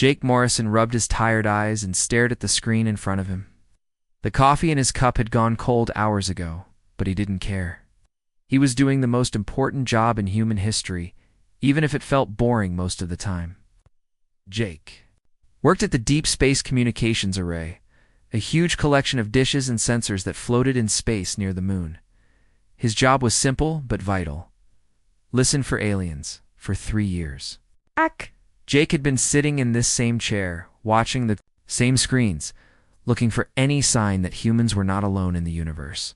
Jake Morrison rubbed his tired eyes and stared at the screen in front of him. The coffee in his cup had gone cold hours ago, but he didn't care. He was doing the most important job in human history, even if it felt boring most of the time. Jake worked at the Deep Space Communications Array, a huge collection of dishes and sensors that floated in space near the moon. His job was simple but vital. Listen for aliens, for 3 years. Jake had been sitting in this same chair, watching the same screens, looking for any sign that humans were not alone in the universe.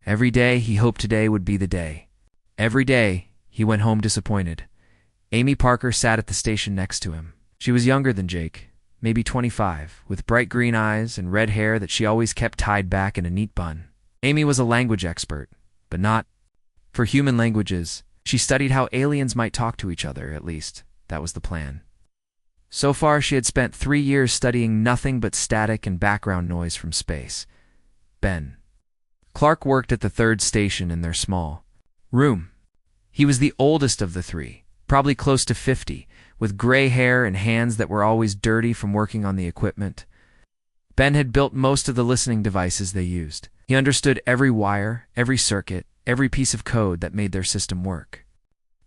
Every day he hoped today would be the day. Every day he went home disappointed. Amy Parker sat at the station next to him. She was younger than Jake, maybe 25, with bright green eyes and red hair that she always kept tied back in a neat bun. Amy was a language expert, but not for human languages. She studied how aliens might talk to each other, at least. That was the plan. So far, she had spent 3 years studying nothing but static and background noise from space. Ben Clark worked at the third station in their small room. He was the oldest of the three, probably close to 50, with gray hair and hands that were always dirty from working on the equipment. Ben had built most of the listening devices they used. He understood every wire, every circuit, every piece of code that made their system work.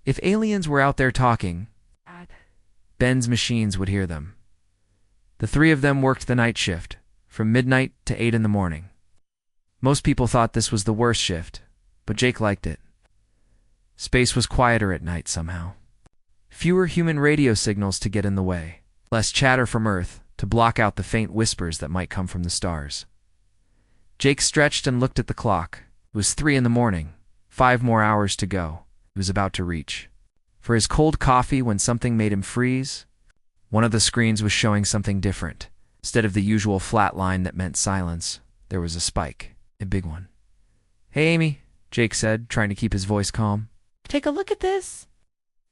If aliens were out there talking, Ben's machines would hear them. The three of them worked the night shift, from midnight to 8 in the morning. Most people thought this was the worst shift, but Jake liked it. Space was quieter at night somehow. Fewer human radio signals to get in the way, less chatter from Earth to block out the faint whispers that might come from the stars. Jake stretched and looked at the clock. It was 3 in the morning, 5 more hours to go. He was about to reach for his cold coffee when something made him freeze. One of the screens was showing something different. Instead of the usual flat line that meant silence, there was a spike, a big one. "Hey, Amy," Jake said, trying to keep his voice calm. "Take a look at this."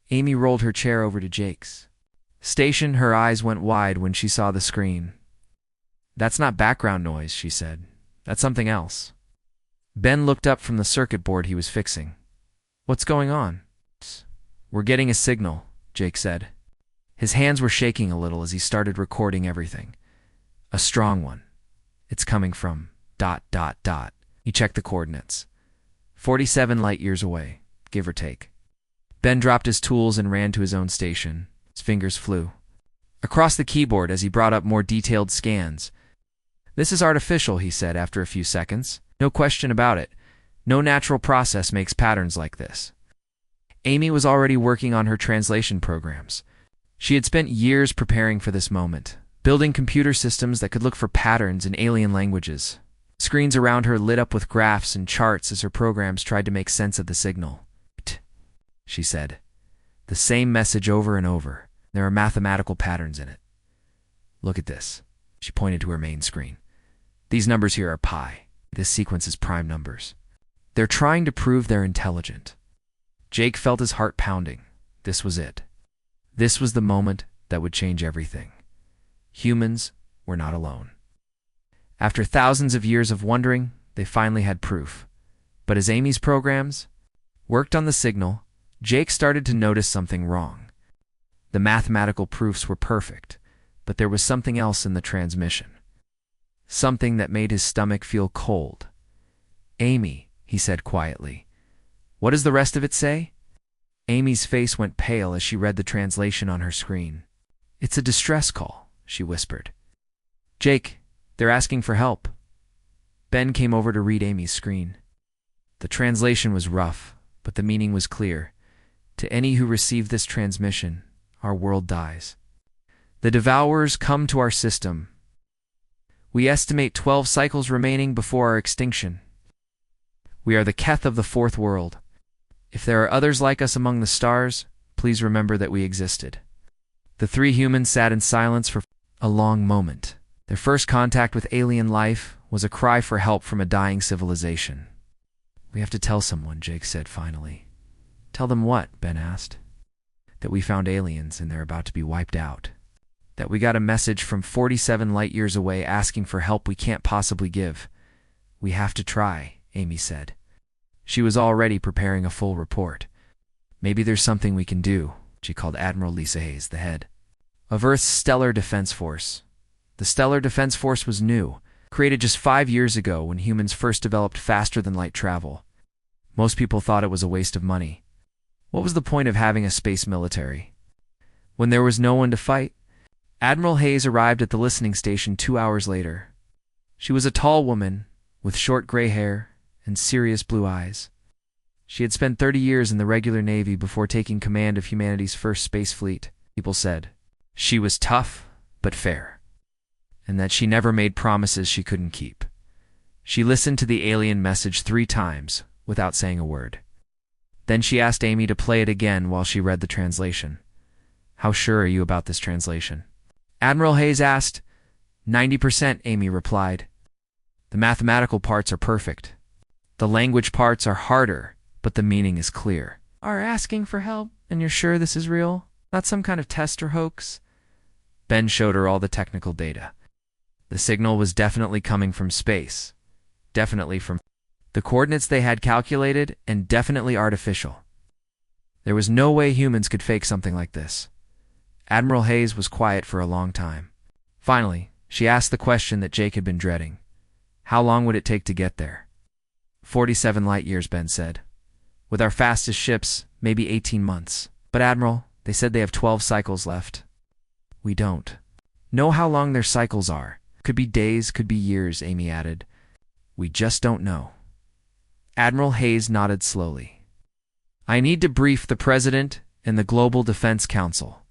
Amy rolled her chair over to Jake's station. Her eyes went wide when she saw the screen. "That's not background noise," she said. "That's something else." Ben looked up from the circuit board he was fixing. "What's going on?" "We're getting a signal," Jake said. His hands were shaking a little as he started recording everything. "A strong one. It's coming from ... He checked the coordinates. 47 light years away, give or take. Ben dropped his tools and ran to his own station. His fingers flew across the keyboard as he brought up more detailed scans. "This is artificial," he said after a few seconds. "No question about it. No natural process makes patterns like this." Amy was already working on her translation programs. She had spent years preparing for this moment, building computer systems that could look for patterns in alien languages. Screens around her lit up with graphs and charts as her programs tried to make sense of the signal. She said, "The same message over and over. There are mathematical patterns in it. Look at this." She pointed to her main screen. "These numbers here are pi. This sequence is prime numbers. They're trying to prove they're intelligent." Jake felt his heart pounding. This was it. This was the moment that would change everything. Humans were not alone. After thousands of years of wondering, they finally had proof. But as Amy's programs worked on the signal, Jake started to notice something wrong. The mathematical proofs were perfect, but there was something else in the transmission. Something that made his stomach feel cold. "Amy," he said quietly. "What does the rest of it say?" Amy's face went pale as she read the translation on her screen. "It's a distress call," she whispered. "Jake, they're asking for help." Ben came over to read Amy's screen. The translation was rough, but the meaning was clear. "To any who receive this transmission, our world dies. The devourers come to our system. We estimate 12 cycles remaining before our extinction. We are the Keth of the fourth world. If there are others like us among the stars, please remember that we existed." The three humans sat in silence for a long moment. Their first contact with alien life was a cry for help from a dying civilization. "We have to tell someone," Jake said finally. "Tell them what?" Ben asked. "That we found aliens and they're about to be wiped out. That we got a message from 47 light years away asking for help we can't possibly give. We have to try," Amy said. She was already preparing a full report. "Maybe there's something we can do," she called Admiral Lisa Hayes, the head of Earth's Stellar Defense Force. The Stellar Defense Force was new, created just 5 years ago when humans first developed faster-than-light travel. Most people thought it was a waste of money. What was the point of having a space military? When there was no one to fight, Admiral Hayes arrived at the listening station 2 hours later. She was a tall woman, with short gray hair and serious blue eyes. She had spent 30 years in the regular Navy before taking command of humanity's first space fleet. People said she was tough but fair, and that she never made promises she couldn't keep. She listened to the alien message 3 times without saying a word. Then she asked Amy to play it again while she read the translation. "How sure are you about this translation?" Admiral Hayes asked. 90%, Amy replied. "The mathematical parts are perfect. The language parts are harder, but the meaning is clear." "Are asking for help, and you're sure this is real? Not some kind of test or hoax?" Ben showed her all the technical data. The signal was definitely coming from space. Definitely from the coordinates they had calculated, and definitely artificial. There was no way humans could fake something like this. Admiral Hayes was quiet for a long time. Finally, she asked the question that Jake had been dreading. How long would it take to get there? 47 light years, Ben said. With our fastest ships, maybe 18 months. But Admiral, they said they have 12 cycles left. We don't know how long their cycles are. Could be days, could be years, Amy added. We just don't know. Admiral Hayes nodded slowly. I need to brief the President and the Global Defense Council.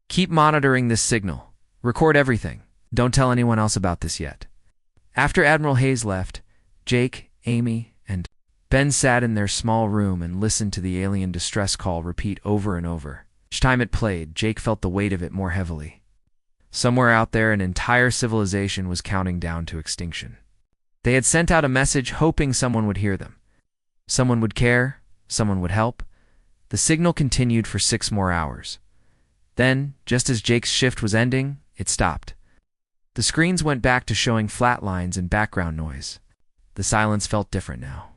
Keep monitoring this signal. Record everything. Don't tell anyone else about this yet. After Admiral Hayes left, Jake, Amy, and Ben sat in their small room and listened to the alien distress call repeat over and over. Each time it played, Jake felt the weight of it more heavily. Somewhere out there, an entire civilization was counting down to extinction. They had sent out a message hoping someone would hear them. Someone would care, someone would help. The signal continued for 6 more hours. Then, just as Jake's shift was ending, it stopped. The screens went back to showing flat lines and background noise. The silence felt different now.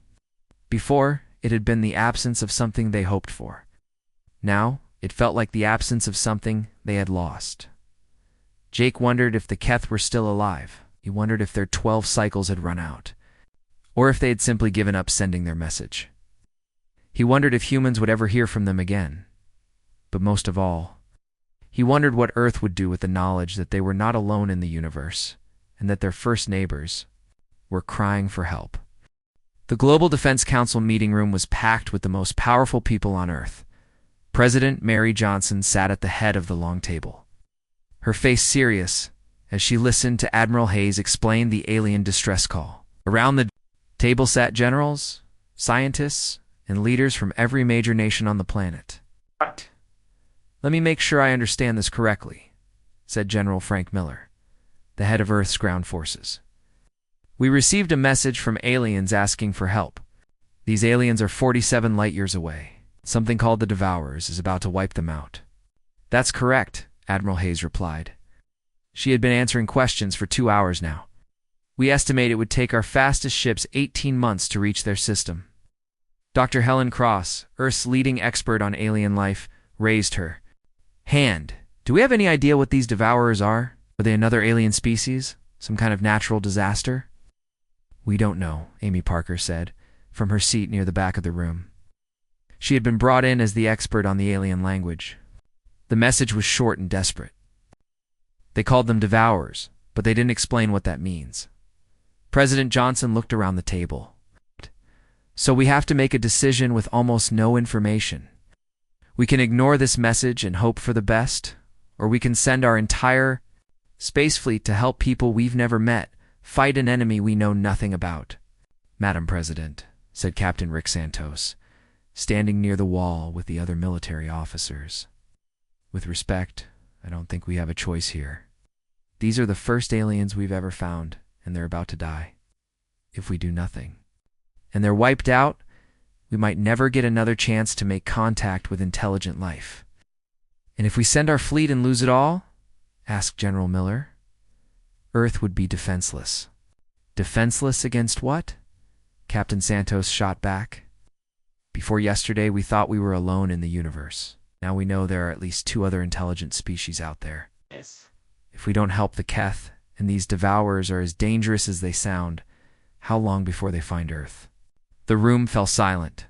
Before, it had been the absence of something they hoped for. Now, it felt like the absence of something they had lost. Jake wondered if the Keth were still alive. He wondered if their 12 cycles had run out, or if they had simply given up sending their message. He wondered if humans would ever hear from them again. But most of all, he wondered what Earth would do with the knowledge that they were not alone in the universe, and that their first neighbors were crying for help. The Global Defense Council meeting room was packed with the most powerful people on Earth. President Mary Johnson sat at the head of the long table, her face serious as she listened to Admiral Hayes explain the alien distress call. Around the table sat generals, scientists, and leaders from every major nation on the planet. Let me make sure I understand this correctly, said General Frank Miller, the head of Earth's ground forces. We received a message from aliens asking for help. These aliens are 47 light years away. Something called the Devourers is about to wipe them out. That's correct, Admiral Hayes replied. She had been answering questions for 2 hours now. We estimate it would take our fastest ships 18 months to reach their system. Dr. Helen Cross, Earth's leading expert on alien life, raised her hand. Do we have any idea what these Devourers are? Are they another alien species? Some kind of natural disaster? We don't know, Amy Parker said, from her seat near the back of the room. She had been brought in as the expert on the alien language. The message was short and desperate. They called them Devourers, but they didn't explain what that means. President Johnson looked around the table. So we have to make a decision with almost no information. We can ignore this message and hope for the best, or we can send our entire space fleet to help people we've never met, fight an enemy we know nothing about. Madam President, said Captain Rick Santos, standing near the wall with the other military officers. With respect, I don't think we have a choice here. These are the first aliens we've ever found, and they're about to die. If we do nothing, and they're wiped out, we might never get another chance to make contact with intelligent life. And if we send our fleet and lose it all, asked General Miller, Earth would be defenseless. Defenseless against what? Captain Santos shot back. Before yesterday, we thought we were alone in the universe. Now we know there are at least 2 other intelligent species out there. If we don't help the Keth, and these devourers are as dangerous as they sound, how long before they find Earth? The room fell silent.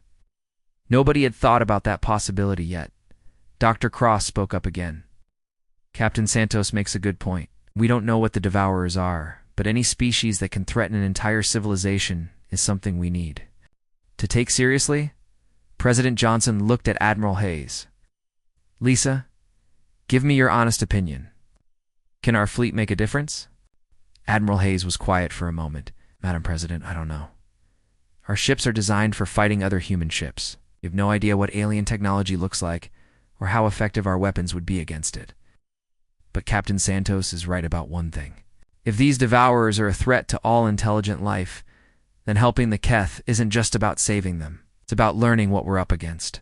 Nobody had thought about that possibility yet. Dr. Cross spoke up again. Captain Santos makes a good point. We don't know what the devourers are, but any species that can threaten an entire civilization is something we need to take seriously. President Johnson looked at Admiral Hayes. Lisa, give me your honest opinion. Can our fleet make a difference? Admiral Hayes was quiet for a moment. Madam President, I don't know. Our ships are designed for fighting other human ships. We have no idea what alien technology looks like or how effective our weapons would be against it. But Captain Santos is right about one thing. If these devourers are a threat to all intelligent life, then helping the Keth isn't just about saving them. It's about learning what we're up against.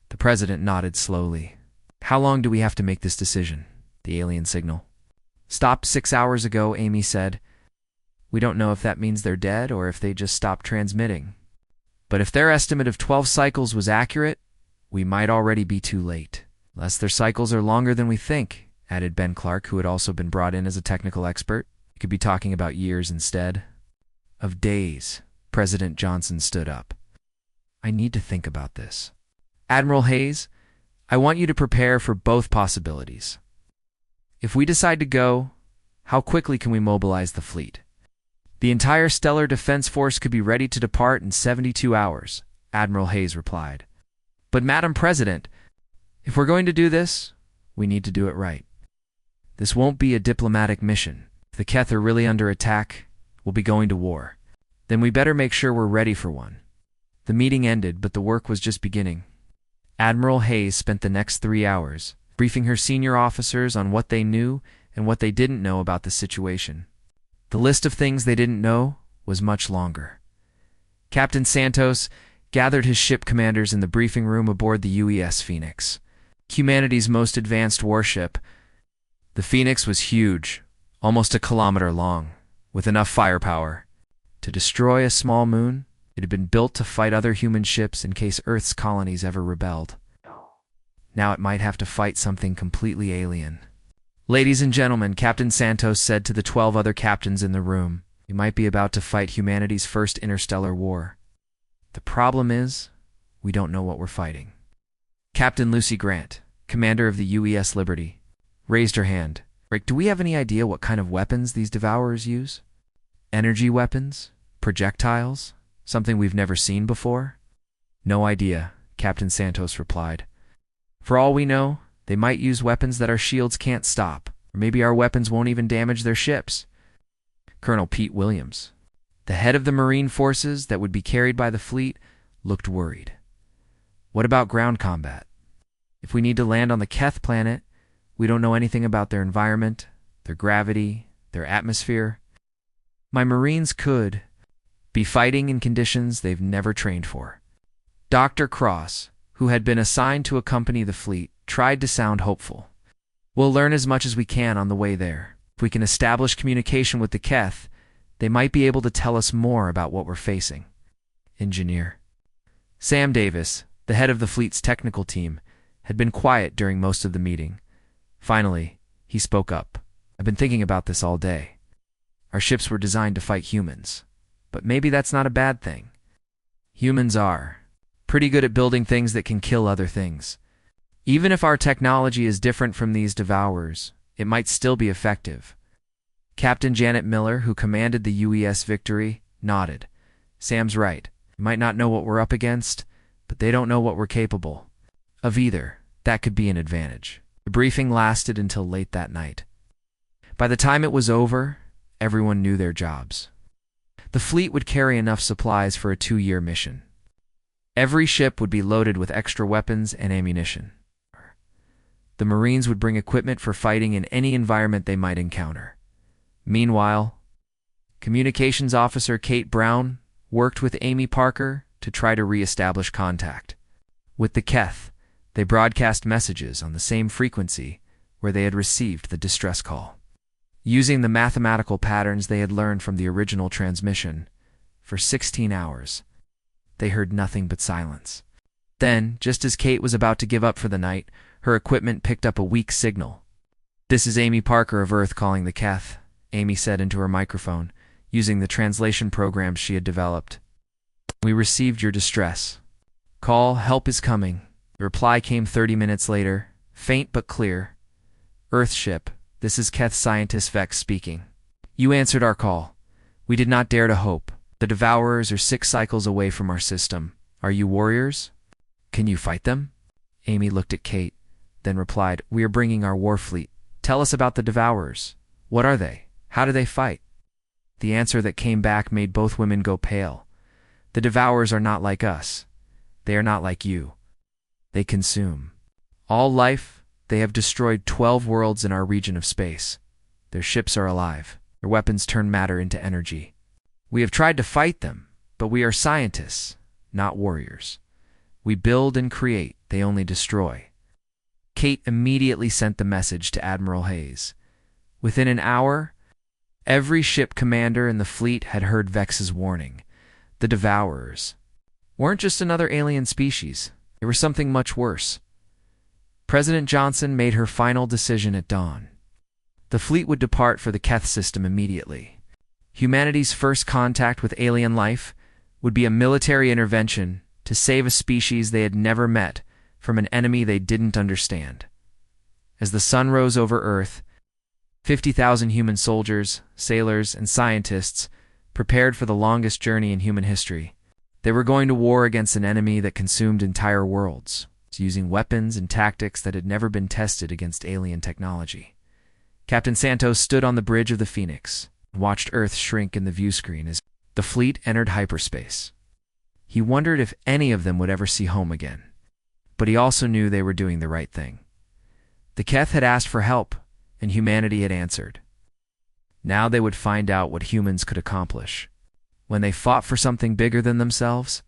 The president nodded slowly. How long do we have to make this decision? The alien signal. Stopped 6 hours ago, Amy said. We don't know if that means they're dead or if they just stopped transmitting. But if their estimate of 12 cycles was accurate, we might already be too late. Unless their cycles are longer than we think, added Ben Clark, who had also been brought in as a technical expert. We could be talking about years instead of days. President Johnson stood up. I need to think about this. Admiral Hayes, I want you to prepare for both possibilities. If we decide to go, how quickly can we mobilize the fleet? The entire Stellar Defense Force could be ready to depart in 72 hours, Admiral Hayes replied. But Madam President, if we're going to do this, we need to do it right. This won't be a diplomatic mission. If the Keth are really under attack, we'll be going to war. Then we better make sure we're ready for one. The meeting ended, but the work was just beginning. Admiral Hayes spent the next 3 hours briefing her senior officers on what they knew and what they didn't know about the situation. The list of things they didn't know was much longer. Captain Santos gathered his ship commanders in the briefing room aboard the UES Phoenix, humanity's most advanced warship. The Phoenix was huge, almost a kilometer long, with enough firepower to destroy a small moon. It had been built to fight other human ships in case Earth's colonies ever rebelled. Now it might have to fight something completely alien. Ladies and gentlemen, Captain Santos said to the 12 other captains in the room, we might be about to fight humanity's first interstellar war. The problem is, we don't know what we're fighting. Captain Lucy Grant, commander of the UES Liberty, raised her hand. Rick, do we have any idea what kind of weapons these devourers use? Energy weapons? Projectiles? Something we've never seen before? No idea, Captain Santos replied. For all we know, they might use weapons that our shields can't stop, or maybe our weapons won't even damage their ships. Colonel Pete Williams, the head of the Marine forces that would be carried by the fleet, looked worried. What about ground combat? If we need to land on the Keth planet, we don't know anything about their environment, their gravity, their atmosphere. My Marines could be fighting in conditions they've never trained for. Dr. Cross, who had been assigned to accompany the fleet, tried to sound hopeful. We'll learn as much as we can on the way there. If we can establish communication with the Keth, they might be able to tell us more about what we're facing. Engineer Sam Davis, the head of the fleet's technical team, had been quiet during most of the meeting. Finally, he spoke up. I've been thinking about this all day. Our ships were designed to fight humans, but maybe that's not a bad thing. Humans are pretty good at building things that can kill other things. Even if our technology is different from these devourers, it might still be effective. Captain Janet Miller, who commanded the UES Victory, nodded. Sam's right. We might not know what we're up against, but they don't know what we're capable of either. That could be an advantage. The briefing lasted until late that night. By the time it was over, everyone knew their jobs. The fleet would carry enough supplies for a 2-year mission. Every ship would be loaded with extra weapons and ammunition. The Marines would bring equipment for fighting in any environment they might encounter. Meanwhile, Communications Officer Kate Brown worked with Amy Parker to try to re-establish contact. With the Keth, they broadcast messages on the same frequency where they had received the distress call. Using the mathematical patterns they had learned from the original transmission, for 16 hours, they heard nothing but silence. Then, just as Kate was about to give up for the night, her equipment picked up a weak signal. "This is Amy Parker of Earth calling the Keth," Amy said into her microphone, using the translation programs she had developed. "We received your distress call. Help is coming." The reply came 30 minutes later, faint but clear. "Earthship, this is Keth Scientist Vex speaking. You answered our call. We did not dare to hope. The Devourers are 6 cycles away from our system. Are you warriors? Can you fight them?" Amy looked at Kate, then replied, "We are bringing our war fleet. Tell us about the Devourers. What are they? How do they fight?" The answer that came back made both women go pale. "The Devourers are not like us. They are not like you. They consume all life. They have destroyed 12 worlds in our region of space. Their ships are alive. Their weapons turn matter into energy. We have tried to fight them, but we are scientists, not warriors. We build and create. They only destroy." Kate immediately sent the message to Admiral Hayes. Within an hour, every ship commander in the fleet had heard Vex's warning. The Devourers weren't just another alien species. They were something much worse. President Johnson made her final decision at dawn. The fleet would depart for the Keth system immediately. Humanity's first contact with alien life would be a military intervention to save a species they had never met from an enemy they didn't understand. As the sun rose over Earth, 50,000 human soldiers, sailors, and scientists prepared for the longest journey in human history. They were going to war against an enemy that consumed entire worlds, using weapons and tactics that had never been tested against alien technology. Captain Santos stood on the bridge of the Phoenix and watched Earth shrink in the view screen as the fleet entered hyperspace. He wondered if any of them would ever see home again, but he also knew they were doing the right thing. The Keth had asked for help, and humanity had answered. Now they would find out what humans could accomplish when they fought for something bigger than themselves.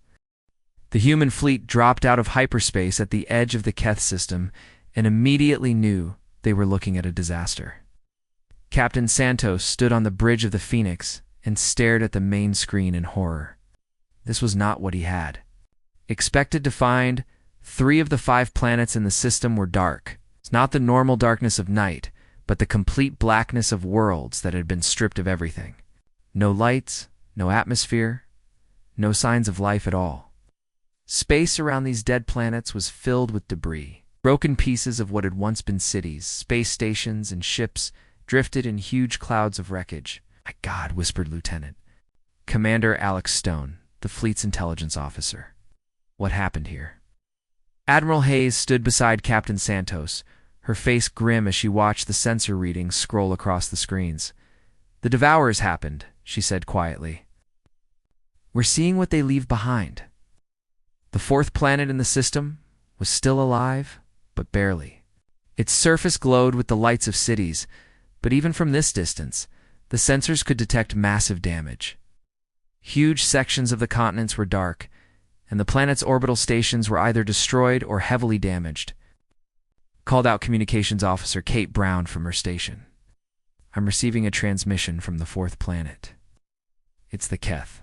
The human fleet dropped out of hyperspace at the edge of the Keth system and immediately knew they were looking at a disaster. Captain Santos stood on the bridge of the Phoenix and stared at the main screen in horror. This was not what he had expected to find. 3 of the 5 planets in the system were dark. It's not the normal darkness of night, but the complete blackness of worlds that had been stripped of everything. No lights, no atmosphere, no signs of life at all. Space around these dead planets was filled with debris. Broken pieces of what had once been cities, space stations, and ships drifted in huge clouds of wreckage. "My God," whispered Lieutenant Commander Alex Stone, the fleet's intelligence officer. "What happened here?" Admiral Hayes stood beside Captain Santos, her face grim as she watched the sensor readings scroll across the screens. "The Devourers happened," she said quietly. "We're seeing what they leave behind." The 4th planet in the system was still alive, but barely. Its surface glowed with the lights of cities, but even from this distance, the sensors could detect massive damage. Huge sections of the continents were dark, and the planet's orbital stations were either destroyed or heavily damaged. Called out Communications Officer Kate Brown from her station. "I'm receiving a transmission from the 4th planet. It's the Keth."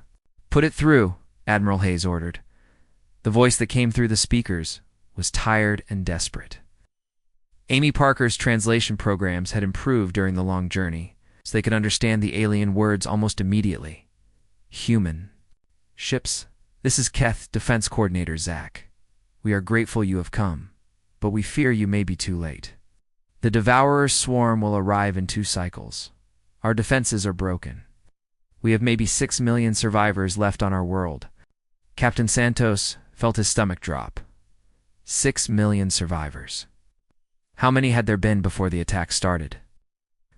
"Put it through," Admiral Hayes ordered. The voice that came through the speakers was tired and desperate. Amy Parker's translation programs had improved during the long journey, so they could understand the alien words almost immediately. "Human. Ships. This is Keth, Defense Coordinator Zach. We are grateful you have come, but we fear you may be too late. The Devourer's swarm will arrive in 2 cycles. Our defenses are broken. We have maybe 6 million survivors left on our world." Captain Santos felt his stomach drop. 6 million survivors. How many had there been before the attack started?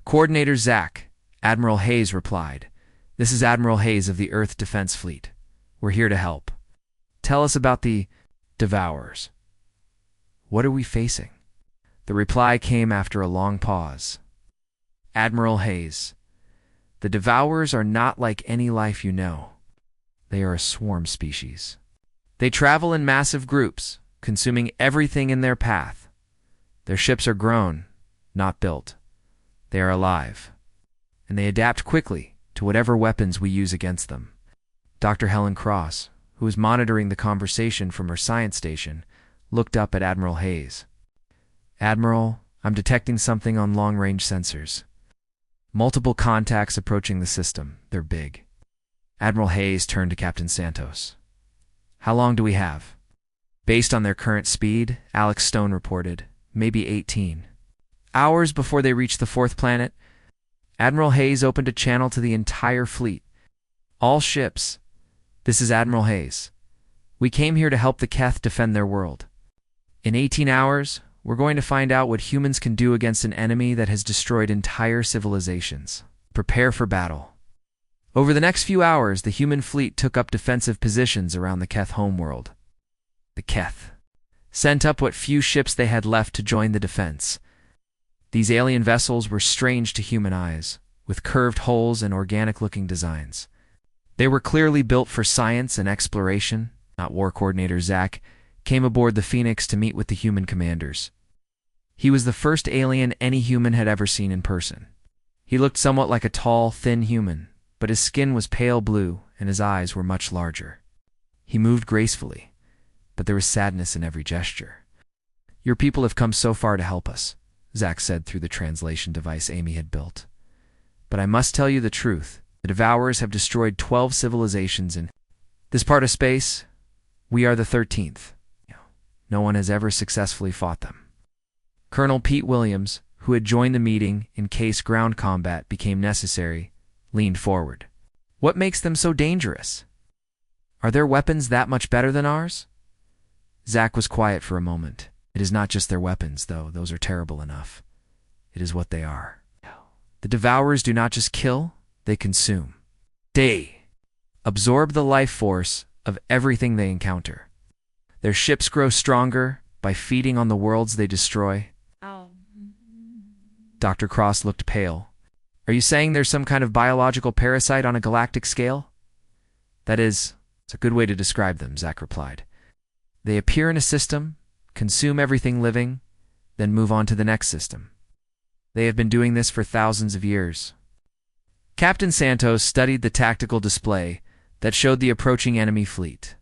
"Coordinator Zach," Admiral Hayes replied. "This is Admiral Hayes of the Earth Defense Fleet. We're here to help. Tell us about the Devourers. What are we facing?" The reply came after a long pause. "Admiral Hayes, the Devourers are not like any life you know. They are a swarm species. They travel in massive groups, consuming everything in their path. Their ships are grown, not built. They are alive, and they adapt quickly to whatever weapons we use against them." Dr. Helen Cross, who was monitoring the conversation from her science station, looked up at Admiral Hayes. "Admiral, I'm detecting something on long-range sensors. Multiple contacts approaching the system. They're big. Admiral Hayes turned to Captain Santos. How long do we have? Based on their current speed, Alex Stone reported, maybe 18 hours before they reach the fourth planet. Admiral Hayes opened a channel to the entire fleet. All ships. This is Admiral Hayes. We came here to help the Keth defend their world. In 18 hours, we're going to find out what humans can do against an enemy that has destroyed entire civilizations. Prepare for battle. Over the next few hours, the human fleet took up defensive positions around the Keth homeworld. The Keth sent up what few ships they had left to join the defense. These alien vessels were strange to human eyes, with curved hulls and organic-looking designs. They were clearly built for science and exploration. War Coordinator Zach came aboard the Phoenix to meet with the human commanders. He was the first alien any human had ever seen in person. He looked somewhat like a tall, thin human, but his skin was pale blue and his eyes were much larger. He moved gracefully, but there was sadness in every gesture. Your people have come so far to help us, Zach said through the translation device Amy had built. But I must tell you the truth. The Devourers have destroyed 12 civilizations in this part of space. We are the 13th. No one has ever successfully fought them. Colonel Pete Williams, who had joined the meeting in case ground combat became necessary, leaned forward. What makes them so dangerous? Are their weapons that much better than ours? Zach was quiet for a moment. It is not just their weapons, though. Those are terrible enough. It is what they are. The Devourers do not just kill, they consume. They absorb the life force of everything they encounter. Their ships grow stronger by feeding on the worlds they destroy. Oh. Dr. Cross looked pale. Are you saying there's some kind of biological parasite on a galactic scale? That is, it's a good way to describe them, Zach replied. They appear in a system, consume everything living, then move on to the next system. They have been doing this for thousands of years. Captain Santos studied the tactical display that showed the approaching enemy fleet.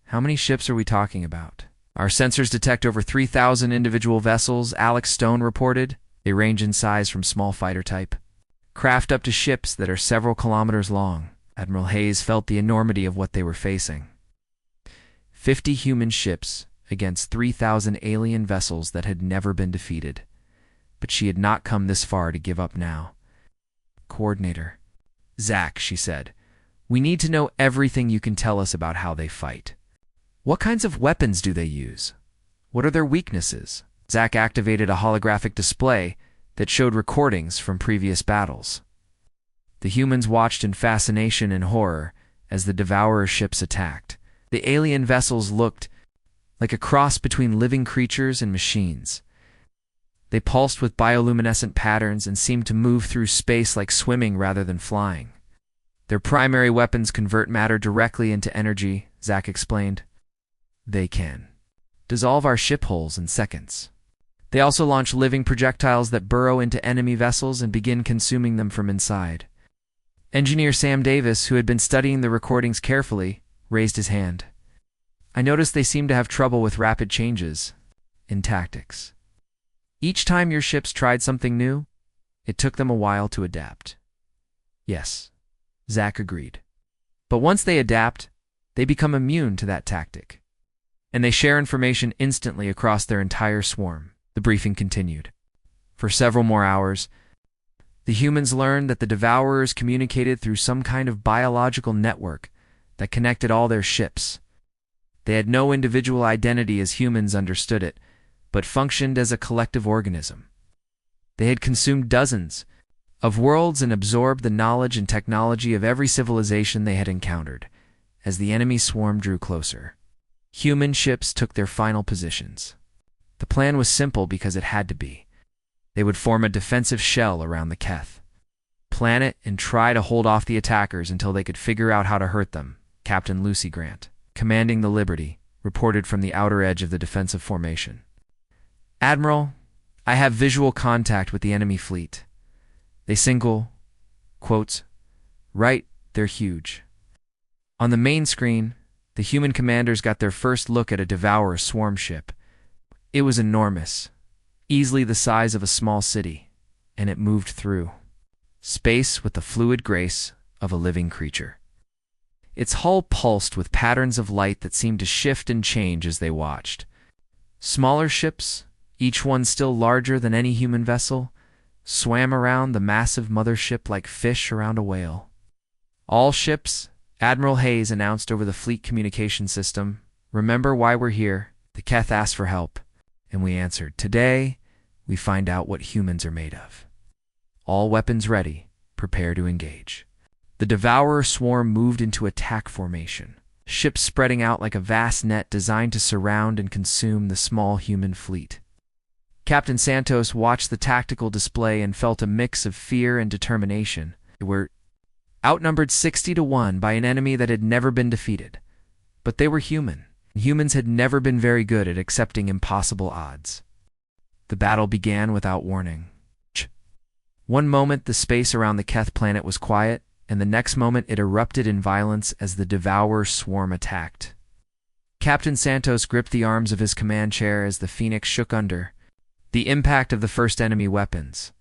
How many ships are we talking about? Our sensors detect over 3,000 individual vessels, Alex Stone reported. They range in size from small fighter type craft up to ships that are several kilometers long. Admiral Hayes felt the enormity of what they were facing. 50 human ships against 3,000 alien vessels that had never been defeated. But she had not come this far to give up now. Coordinator. Zach, she said, we need to know everything you can tell us about how they fight. What kinds of weapons do they use? What are their weaknesses? Zach activated a holographic display that showed recordings from previous battles. The humans watched in fascination and horror as the Devourer ships attacked. The alien vessels looked like a cross between living creatures and machines. They pulsed with bioluminescent patterns and seemed to move through space like swimming rather than flying. Their primary weapons convert matter directly into energy, Zach explained. They can dissolve our ship hulls in seconds. They also launch living projectiles that burrow into enemy vessels and begin consuming them from inside. Engineer Sam Davis, who had been studying the recordings carefully, raised his hand. I noticed they seem to have trouble with rapid changes in tactics. Each time your ships tried something new, it took them a while to adapt. Yes, Zach agreed. But once they adapt, they become immune to that tactic. And they share information instantly across their entire swarm. The briefing continued. For several more hours, the humans learned that the Devourers communicated through some kind of biological network that connected all their ships. They had no individual identity as humans understood it, but functioned as a collective organism. They had consumed dozens of worlds and absorbed the knowledge and technology of every civilization they had encountered. As the enemy swarm drew closer, human ships took their final positions. The plan was simple because it had to be. They would form a defensive shell around the Keth, plan it, and try to hold off the attackers until they could figure out how to hurt them. Captain Lucy Grant, commanding the Liberty, reported from the outer edge of the defensive formation. Admiral, I have visual contact with the enemy fleet. They single, quotes, right, they're huge. On the main screen, the human commanders got their first look at a Devourer swarm ship. It was enormous, easily the size of a small city, and it moved through space with the fluid grace of a living creature. Its hull pulsed with patterns of light that seemed to shift and change as they watched. Smaller ships, each one still larger than any human vessel, swam around the massive mothership like fish around a whale. "All ships," Admiral Hayes announced over the fleet communication system, "remember why we're here." The Keth asked for help, and we answered, "Today, we find out what humans are made of. All weapons ready, prepare to engage." The Devourer swarm moved into attack formation, ships spreading out like a vast net designed to surround and consume the small human fleet. Captain Santos watched the tactical display and felt a mix of fear and determination. They were outnumbered 60-1 by an enemy that had never been defeated. But they were human. Humans had never been very good at accepting impossible odds. The battle began without warning. One moment the space around the Keth planet was quiet, and the next moment it erupted in violence as the Devourer swarm attacked. Captain Santos gripped the arms of his command chair as the Phoenix shook under the impact of the first enemy weapons.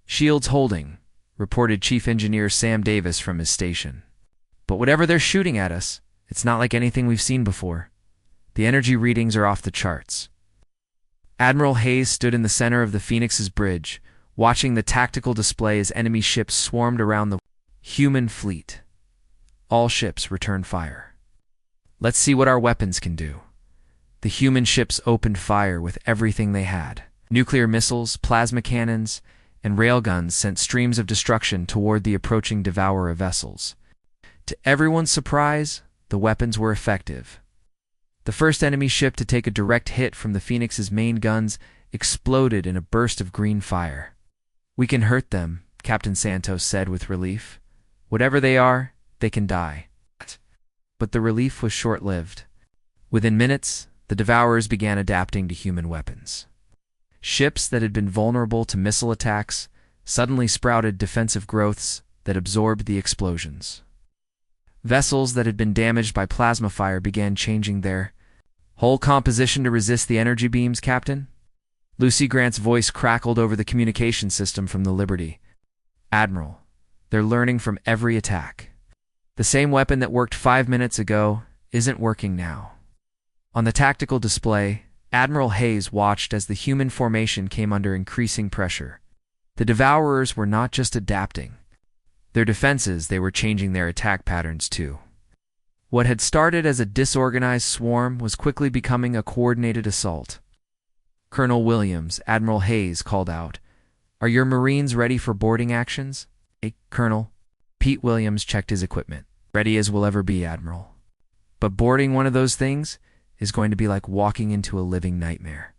"Shields holding," reported Chief Engineer Sam Davis from his station. "But whatever they're shooting at us, it's not like anything we've seen before. The energy readings are off the charts." Admiral Hayes stood in the center of the Phoenix's bridge, watching the tactical display as enemy ships swarmed around the human fleet. "All ships return fire. Let's see what our weapons can do." The human ships opened fire with everything they had. Nuclear missiles, plasma cannons, and railguns sent streams of destruction toward the approaching Devourer vessels. To everyone's surprise, the weapons were effective. The first enemy ship to take a direct hit from the Phoenix's main guns exploded in a burst of green fire. "We can hurt them," Captain Santos said with relief. "Whatever they are, they can die." But the relief was short-lived. Within minutes, the Devourers began adapting to human weapons. Ships that had been vulnerable to missile attacks suddenly sprouted defensive growths that absorbed the explosions. Vessels that had been damaged by plasma fire began changing their whole composition to resist the energy beams, Captain. Lucy Grant's voice crackled over the communication system from the Liberty. "Admiral, they're learning from every attack. The same weapon that worked 5 minutes ago isn't working now." On the tactical display, Admiral Hayes watched as the human formation came under increasing pressure. The Devourers were not just adapting. Their defenses, they were changing their attack patterns too. What had started as a disorganized swarm was quickly becoming a coordinated assault. "Colonel Williams," Admiral Hayes called out, "are your Marines ready for boarding actions?" "Colonel." Pete Williams checked his equipment. "Ready as we'll ever be, Admiral. But boarding one of those things is going to be like walking into a living nightmare."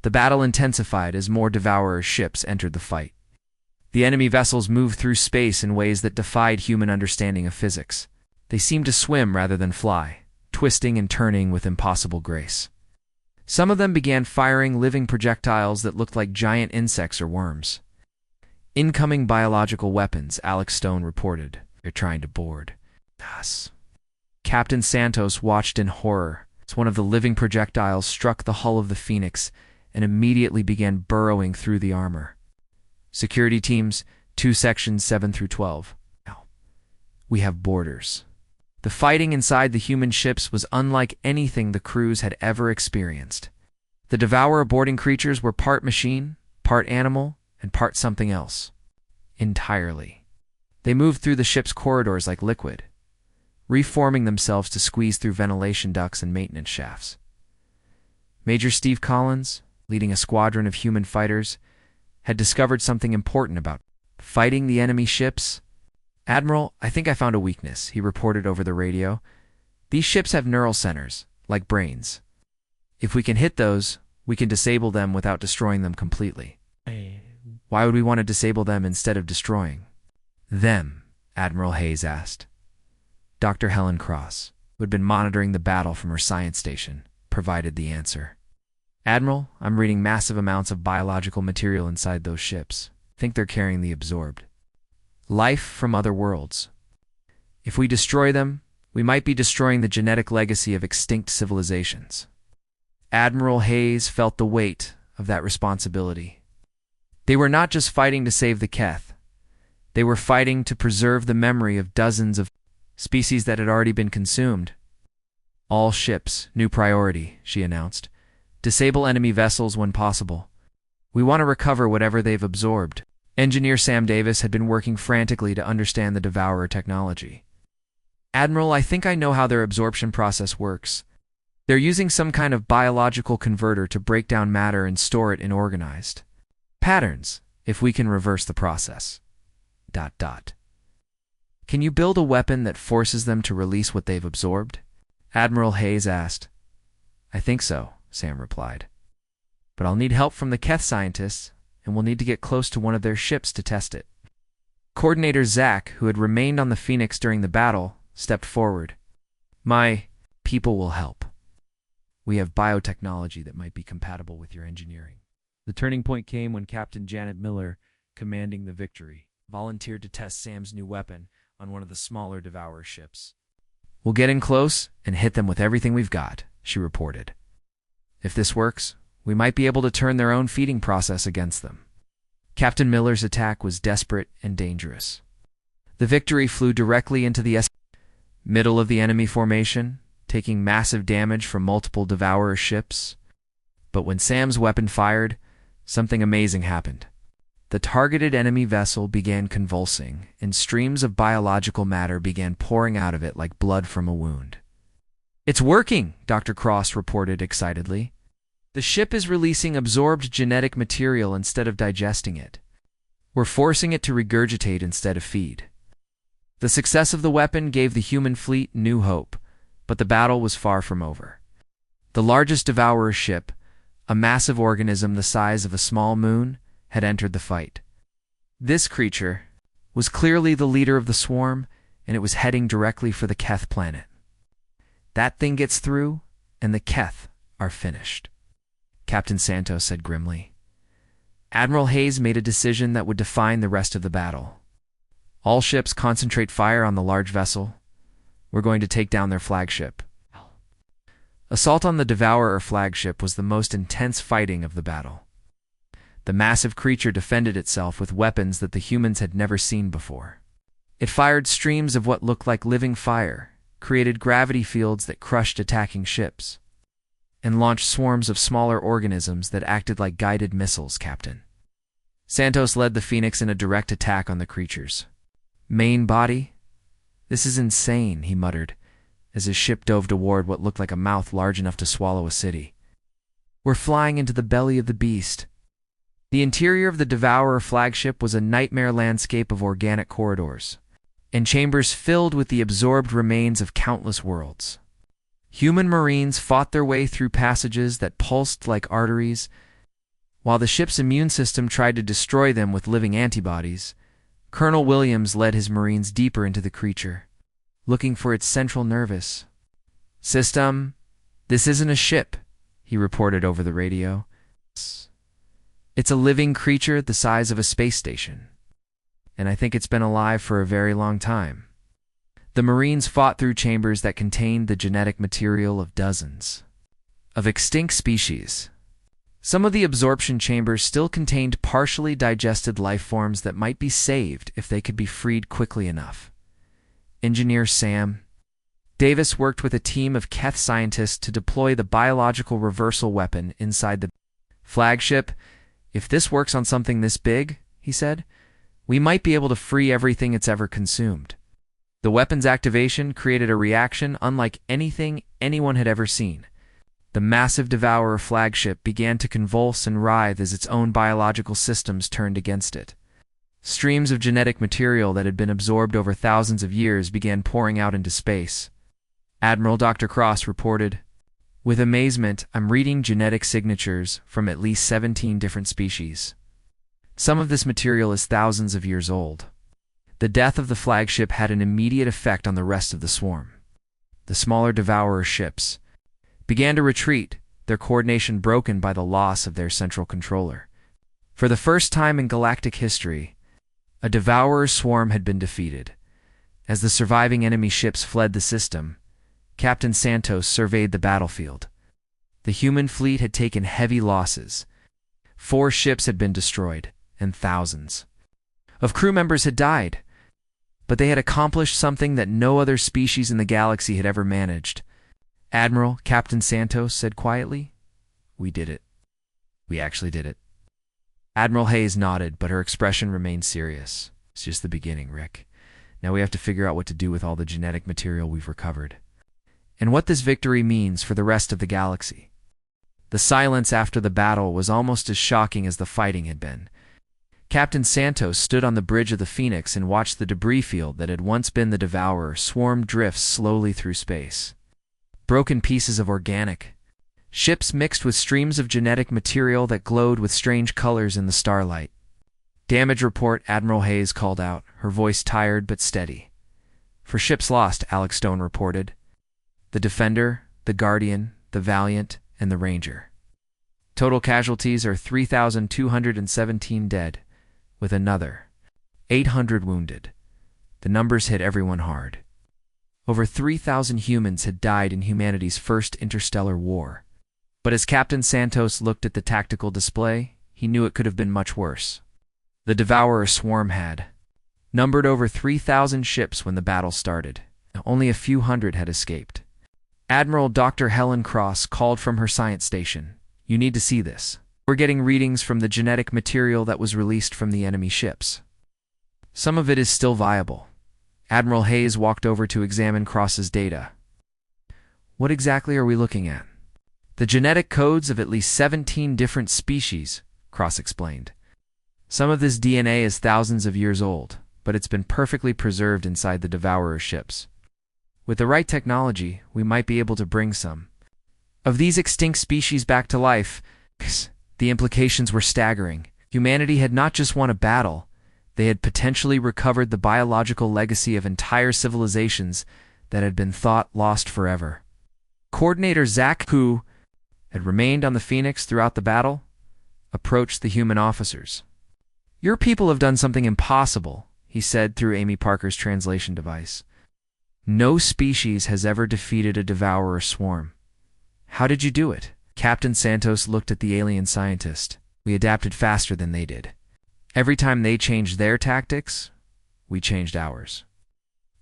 The battle intensified as more Devourer ships entered the fight. The enemy vessels moved through space in ways that defied human understanding of physics. They seemed to swim rather than fly, twisting and turning with impossible grace. Some of them began firing living projectiles that looked like giant insects or worms. "Incoming biological weapons," Alex Stone reported. "They're trying to board us." Captain Santos watched in horror as one of the living projectiles struck the hull of the Phoenix and immediately began burrowing through the armor. "Security teams, 2 sections 7 through 12. Now, we have boarders." The fighting inside the human ships was unlike anything the crews had ever experienced. The Devourer boarding creatures were part machine, part animal, and part something else. Entirely. They moved through the ship's corridors like liquid, reforming themselves to squeeze through ventilation ducts and maintenance shafts. Major Steve Collins, leading a squadron of human fighters, had discovered something important about fighting the enemy ships. "Admiral, I think I found a weakness," he reported over the radio. "These ships have neural centers, like brains. If we can hit those, we can disable them without destroying them completely." "Why would we want to disable them instead of destroying them?" Admiral Hayes asked. Dr. Helen Cross, who had been monitoring the battle from her science station, provided the answer. "Admiral, I'm reading massive amounts of biological material inside those ships. I think they're carrying the absorbed life from other worlds. If we destroy them, we might be destroying the genetic legacy of extinct civilizations." Admiral Hayes felt the weight of that responsibility. They were not just fighting to save the Keth. They were fighting to preserve the memory of dozens of species that had already been consumed. All ships, new priority, she announced. Disable enemy vessels when possible. We want to recover whatever they've absorbed. Engineer Sam Davis had been working frantically to understand the Devourer technology. Admiral, I think I know how their absorption process works. They're using some kind of biological converter to break down matter and store it in organized patterns, if we can reverse the process. Can you build a weapon that forces them to release what they've absorbed? Admiral Hayes asked. I think so, Sam replied. But I'll need help from the Keth scientists, and we'll need to get close to one of their ships to test it. Coordinator Zach, who had remained on the Phoenix during the battle, stepped forward. My people will help. We have biotechnology that might be compatible with your engineering. The turning point came when Captain Janet Miller, commanding the Victory, volunteered to test Sam's new weapon on one of the smaller Devourer ships. We'll get in close and hit them with everything we've got, she reported. If this works, we might be able to turn their own feeding process against them. Captain Miller's attack was desperate and dangerous. The Victory flew directly into the middle of the enemy formation, taking massive damage from multiple Devourer ships. But when Sam's weapon fired, something amazing happened. The targeted enemy vessel began convulsing, and streams of biological matter began pouring out of it like blood from a wound. It's working, Dr. Cross reported excitedly. The ship is releasing absorbed genetic material instead of digesting it. We're forcing it to regurgitate instead of feed. The success of the weapon gave the human fleet new hope, but the battle was far from over. The largest Devourer ship, a massive organism the size of a small moon, had entered the fight. This creature was clearly the leader of the swarm, and it was heading directly for the Keth planet. That thing gets through, and the Keth are finished, Captain Santos said grimly. Admiral Hayes made a decision that would define the rest of the battle. All ships concentrate fire on the large vessel. We're going to take down their flagship. Assault on the Devourer flagship was the most intense fighting of the battle. The massive creature defended itself with weapons that the humans had never seen before. It fired streams of what looked like living fire, created gravity fields that crushed attacking ships, and launched swarms of smaller organisms that acted like guided missiles, Captain. Santos led the Phoenix in a direct attack on the creatures. Main body? This is insane, he muttered, as his ship dove toward what looked like a mouth large enough to swallow a city. We're flying into the belly of the beast. The interior of the Devourer flagship was a nightmare landscape of organic corridors, and chambers filled with the absorbed remains of countless worlds. Human Marines fought their way through passages that pulsed like arteries, while the ship's immune system tried to destroy them with living antibodies. Colonel Williams led his Marines deeper into the creature, looking for its central nervous system. This isn't a ship, he reported over the radio. It's a living creature the size of a space station, and I think it's been alive for a very long time. The Marines fought through chambers that contained the genetic material of dozens of extinct species. Some of the absorption chambers still contained partially digested life forms that might be saved if they could be freed quickly enough. Engineer Sam Davis worked with a team of Keth scientists to deploy the biological reversal weapon inside the flagship. If this works on something this big, he said, we might be able to free everything it's ever consumed. The weapon's activation created a reaction unlike anything anyone had ever seen. The massive Devourer flagship began to convulse and writhe as its own biological systems turned against it. Streams of genetic material that had been absorbed over thousands of years began pouring out into space. Admiral Dr. Cross reported, with amazement, I'm reading genetic signatures from at least 17 different species. Some of this material is thousands of years old. The death of the flagship had an immediate effect on the rest of the swarm. The smaller Devourer ships began to retreat, their coordination broken by the loss of their central controller. For the first time in galactic history, a Devourer swarm had been defeated. As the surviving enemy ships fled the system, Captain Santos surveyed the battlefield. The human fleet had taken heavy losses, 4 ships had been destroyed, and thousands of crew members had died. But they had accomplished something that no other species in the galaxy had ever managed. "Admiral," Captain Santos said quietly, "we did it. We actually did it." Admiral Hayes nodded, but her expression remained serious. "It's just the beginning, Rick. Now we have to figure out what to do with all the genetic material we've recovered, and what this victory means for the rest of the galaxy." The silence after the battle was almost as shocking as the fighting had been. Captain Santos stood on the bridge of the Phoenix and watched the debris field that had once been the Devourer swarm drifts slowly through space. Broken pieces of organic ships mixed with streams of genetic material that glowed with strange colors in the starlight. "Damage report," Admiral Hayes called out, her voice tired but steady. "For ships lost," Alex Stone reported. "The Defender, the Guardian, the Valiant, and the Ranger. Total casualties are 3,217 dead, with another 800 wounded. The numbers hit everyone hard. Over 3,000 humans had died in humanity's first interstellar war. But as Captain Santos looked at the tactical display, he knew it could have been much worse. The Devourer swarm had numbered over 3,000 ships when the battle started. Only a few hundred had escaped. Admiral Dr. Helen Cross called from her science station. "You need to see this. We're getting readings from the genetic material that was released from the enemy ships. Some of it is still viable." Admiral Hayes walked over to examine Cross's data. "What exactly are we looking at?" "The genetic codes of at least 17 different species," Cross explained. "Some of this DNA is thousands of years old, but it's been perfectly preserved inside the Devourer ships. With the right technology, we might be able to bring some of these extinct species back to life." The implications were staggering. Humanity had not just won a battle, they had potentially recovered the biological legacy of entire civilizations that had been thought lost forever. Coordinator Zach, who had remained on the Phoenix throughout the battle, approached the human officers. "Your people have done something impossible," he said through Amy Parker's translation device. "No species has ever defeated a Devourer swarm. How did you do it?" Captain Santos looked at the alien scientist. "We adapted faster than they did. Every time they changed their tactics, we changed ours.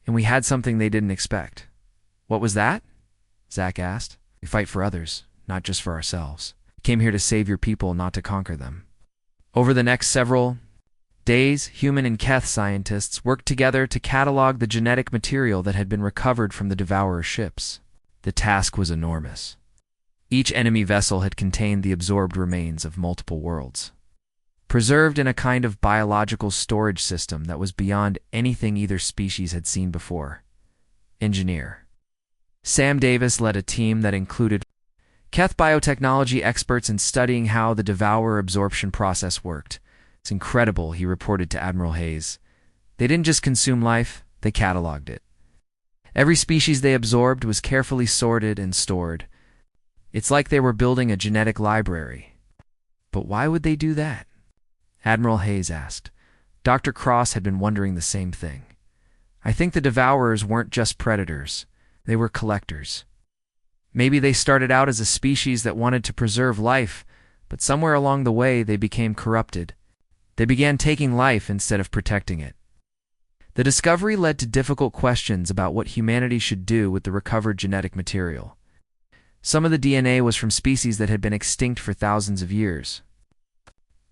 And we had something they didn't expect." "What was that?" Zach asked. "We fight for others, not just for ourselves. We came here to save your people, not to conquer them." Over the next several days, human and Keth scientists worked together to catalog the genetic material that had been recovered from the Devourer ships. The task was enormous. Each enemy vessel had contained the absorbed remains of multiple worlds, preserved in a kind of biological storage system that was beyond anything either species had seen before. Engineer Sam Davis led a team that included Keth biotechnology experts in studying how the Devourer absorption process worked. "It's incredible," he reported to Admiral Hayes. "They didn't just consume life, they cataloged it. Every species they absorbed was carefully sorted and stored. It's like they were building a genetic library." "But why would they do that?" Admiral Hayes asked. Dr. Cross had been wondering the same thing. "I think the Devourers weren't just predators. They were collectors. Maybe they started out as a species that wanted to preserve life, but somewhere along the way they became corrupted. They began taking life instead of protecting it." The discovery led to difficult questions about what humanity should do with the recovered genetic material. Some of the DNA was from species that had been extinct for thousands of years.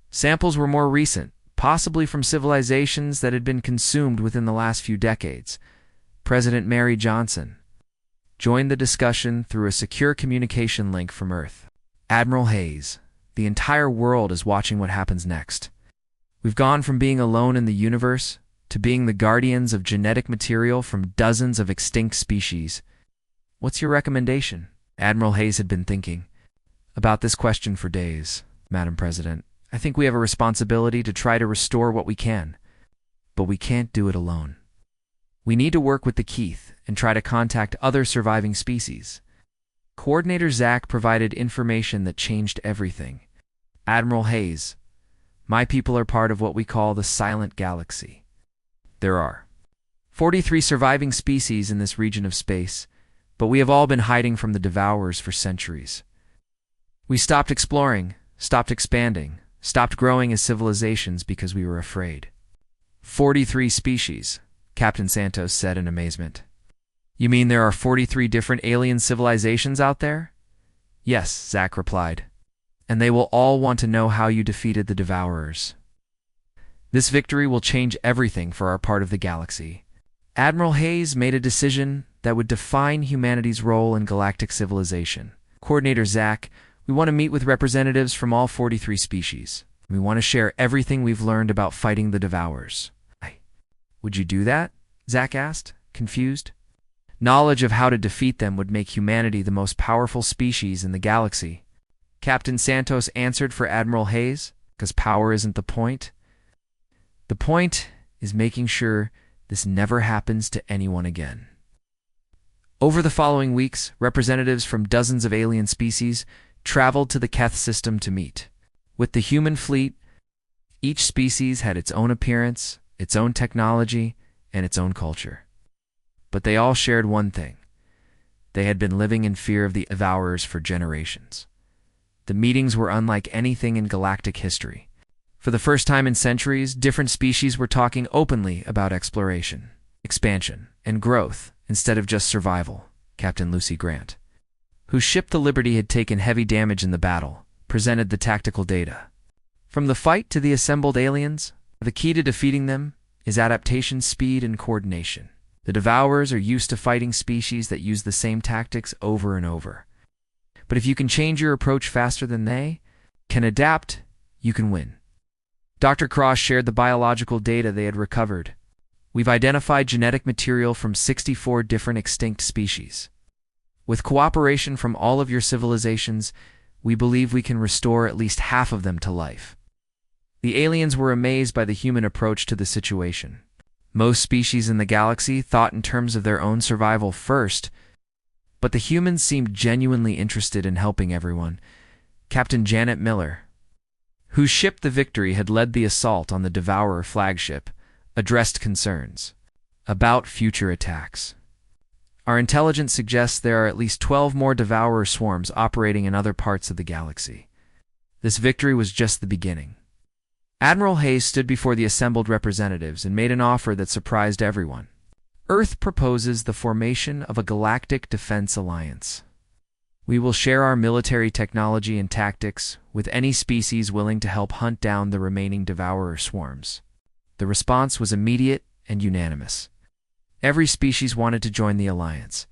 Samples were more recent, possibly from civilizations that had been consumed within the last few decades. President Mary Johnson joined the discussion through a secure communication link from Earth. "Admiral Hayes, the entire world is watching what happens next. We've gone from being alone in the universe to being the guardians of genetic material from dozens of extinct species. What's your recommendation?" Admiral Hayes had been thinking about this question for days. "Madam President, I think we have a responsibility to try to restore what we can, but we can't do it alone. We need to work with the Keth and try to contact other surviving species." Coordinator Zach provided information that changed everything. "Admiral Hayes, my people are part of what we call the Silent Galaxy. There are 43 surviving species in this region of space, but we have all been hiding from the Devourers for centuries. We stopped exploring, stopped expanding, stopped growing as civilizations because we were afraid. 43 species, Captain Santos said in amazement. You mean there are 43 different alien civilizations out there? Yes, Zach replied. And they will all want to know how you defeated the Devourers. This victory will change everything for our part of the galaxy. Admiral Hayes made a decision that would define humanity's role in galactic civilization. Coordinator Zach, we want to meet with representatives from all 43 species. We want to share everything we've learned about fighting the Devourers. Would you do that? Zach asked, confused. Knowledge of how to defeat them would make humanity the most powerful species in the galaxy. Captain Santos answered for Admiral Hayes, because power isn't the point. The point is making sure this never happens to anyone again. Over the following weeks, representatives from dozens of alien species traveled to the Keth system to meet. With the human fleet, each species had its own appearance, its own technology, and its own culture. But they all shared one thing. They had been living in fear of the Devourers for generations. The meetings were unlike anything in galactic history. For the first time in centuries, different species were talking openly about exploration, expansion, and growth instead of just survival. Captain Lucy Grant, whose ship the Liberty had taken heavy damage in the battle, presented the tactical data. From the fight to the assembled aliens, the key to defeating them is adaptation, speed, and coordination. The Devourers are used to fighting species that use the same tactics over and over. But if you can change your approach faster than they can adapt, you can win. Dr. Cross shared the biological data they had recovered. We've identified genetic material from 64 different extinct species. With cooperation from all of your civilizations, we believe we can restore at least half of them to life. The aliens were amazed by the human approach to the situation. Most species in the galaxy thought in terms of their own survival first, but the humans seemed genuinely interested in helping everyone. Captain Janet Miller, whose ship the Victory had led the assault on the Devourer flagship, addressed concerns about future attacks. Our intelligence suggests there are at least 12 more Devourer swarms operating in other parts of the galaxy. This victory was just the beginning. Admiral Hayes stood before the assembled representatives and made an offer that surprised everyone. Earth proposes the formation of a galactic defense alliance. We will share our military technology and tactics with any species willing to help hunt down the remaining Devourer swarms. The response was immediate and unanimous. Every species wanted to join the alliance,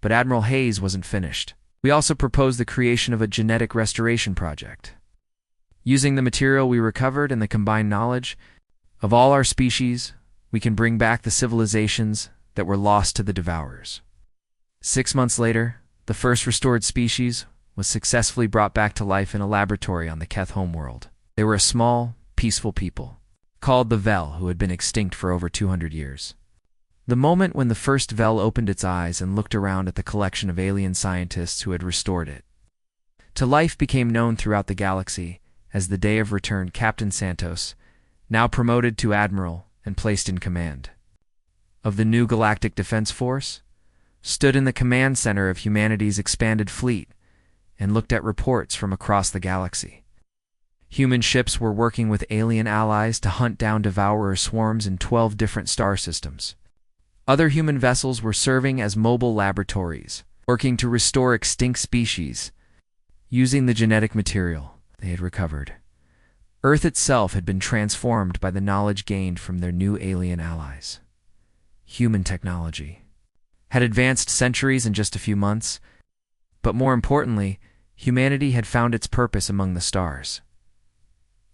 but Admiral Hayes wasn't finished. We also proposed the creation of a genetic restoration project. Using the material we recovered and the combined knowledge of all our species, we can bring back the civilizations that were lost to the Devourers. 6 months later, the first restored species was successfully brought back to life in a laboratory on the Keth homeworld. They were a small, peaceful people, called the Vel, who had been extinct for over 200 years. The moment when the first Vel opened its eyes and looked around at the collection of alien scientists who had restored it to life became known throughout the galaxy as the day of return. Captain Santos, now promoted to Admiral and placed in command of the new Galactic Defense Force, stood in the command center of humanity's expanded fleet and looked at reports from across the galaxy. Human ships were working with alien allies to hunt down Devourer swarms in 12 different star systems. Other human vessels were serving as mobile laboratories, working to restore extinct species using the genetic material they had recovered. Earth itself had been transformed by the knowledge gained from their new alien allies. Human technology had advanced centuries in just a few months, but more importantly, humanity had found its purpose among the stars.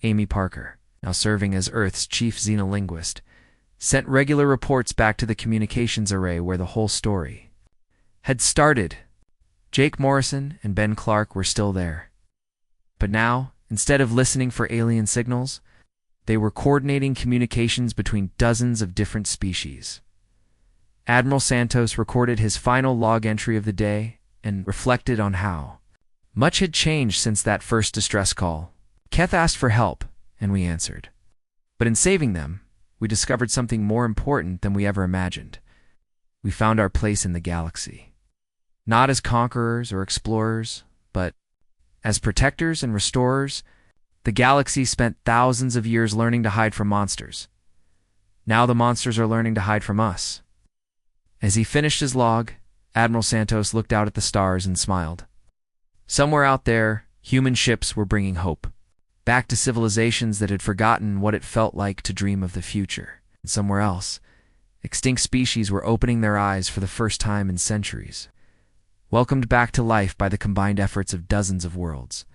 Amy Parker, now serving as Earth's chief xenolinguist, sent regular reports back to the communications array where the whole story had started. Jake Morrison and Ben Clark were still there. But now, instead of listening for alien signals, they were coordinating communications between dozens of different species. Admiral Santos recorded his final log entry of the day and reflected on how much had changed since that first distress call. Keth asked for help, and we answered. But in saving them, we discovered something more important than we ever imagined. We found our place in the galaxy. Not as conquerors or explorers, but as protectors and restorers. The galaxy spent thousands of years learning to hide from monsters. Now the monsters are learning to hide from us. As he finished his log, Admiral Santos looked out at the stars and smiled. Somewhere out there, human ships were bringing hope, back to civilizations that had forgotten what it felt like to dream of the future. And somewhere else, extinct species were opening their eyes for the first time in centuries, welcomed back to life by the combined efforts of dozens of worlds.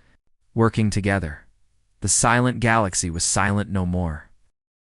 Working together, the silent galaxy was silent no more.